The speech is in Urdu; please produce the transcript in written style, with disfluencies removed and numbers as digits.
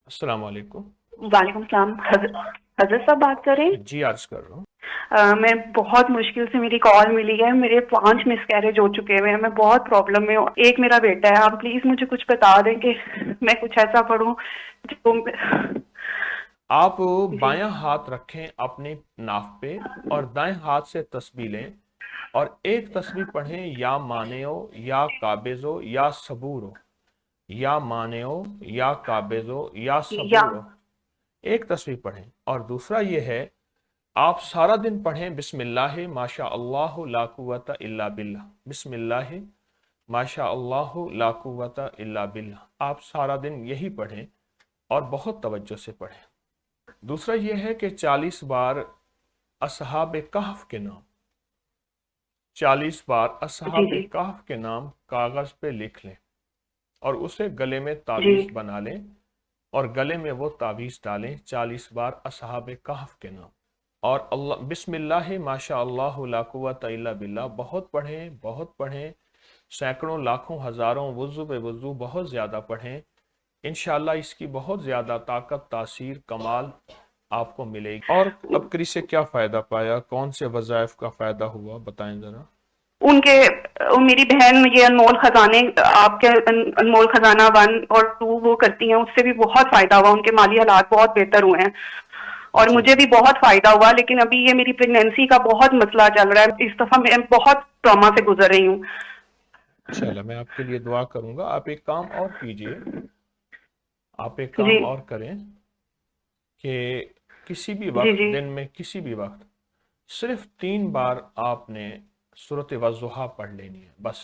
السلام علیکم۔ وعلیکم السلام۔ حضرت صاحب بات کر رہے ہیں؟ جی عرض کر رہا ہوں۔ میں بہت مشکل سے میری کال ملی ہے، میرے 5 مس کیریج ہو چکے ہوئے ہیں، میں بہت پرابلم میں ہوں۔ ایک میرا بیٹا ہے، آپ پلیز مجھے کچھ بتا دیں کہ میں کچھ ایسا پڑھوں جو آپ جی بایاں ہاتھ رکھیں اپنے ناف پہ اور دائیں ہاتھ سے تسبیح لیں اور ایک تسبیح پڑھیں، یا مانعو یا قابضو یا صبورو، یا مانعو یا قابضو یا یا صبورو، ایک تسبیح پڑھیں۔ اور دوسرا یہ ہے، آپ سارا دن پڑھیں بسم اللہ ما شاء اللہ لا قوت الا باللہ، بسم اللہ ما شاء اللہ لا قوت الا باللہ، آپ سارا دن یہی پڑھیں اور بہت توجہ سے پڑھیں۔ دوسرا یہ ہے کہ 40 بار اصحاب کہف کے نام، 40 بار جی اصحاب جی کہف کے نام کاغذ پہ لکھ لیں اور اسے گلے میں جی تعویذ بنا لیں اور گلے میں وہ تعویذ ڈالیں، 40 بار اصحاب کہف کے نام۔ اور اللہ بسم اللہ ما شاء اللہ لا قوت الا باللہ بہت پڑھیں، بہت پڑھیں، سینکڑوں لاکھوں ہزاروں وضو بے وضو بہت زیادہ پڑھیں۔ انشاءاللہ اس کی بہت زیادہ طاقت، تاثیر، کمال آپ کو ملے گی۔ اور ابکری سے کیا فائدہ پایا، کون سے وظائف کا فائدہ ہوا، بتائیں ذرا۔ ان کے میری بہن یہ انمول خزانے، آپ کے انمول خزانہ 1 اور 2 وہ کرتی ہیں، اس سے بھی بہت فائدہ ہوا، ان کے مالی حالات بہت بہتر ہوئے ہیں اور جی مجھے بھی بہت فائدہ ہوا۔ لیکن ابھی یہ میری پریگنینسی کا بہت مسئلہ چل رہا ہے، اس دفعہ میں بہت ٹراما سے گزر رہی ہوں۔ انشاءاللہ میں آپ کے لیے دعا کروں گا۔ آپ ایک کام اور کیجئے، آپ ایک جی کام اور کریں کہ کسی بھی جی وقت، جی دن میں کسی بھی وقت صرف 3 بار آپ نے سورۃ والضحیٰ پڑھ لینی ہے، بس۔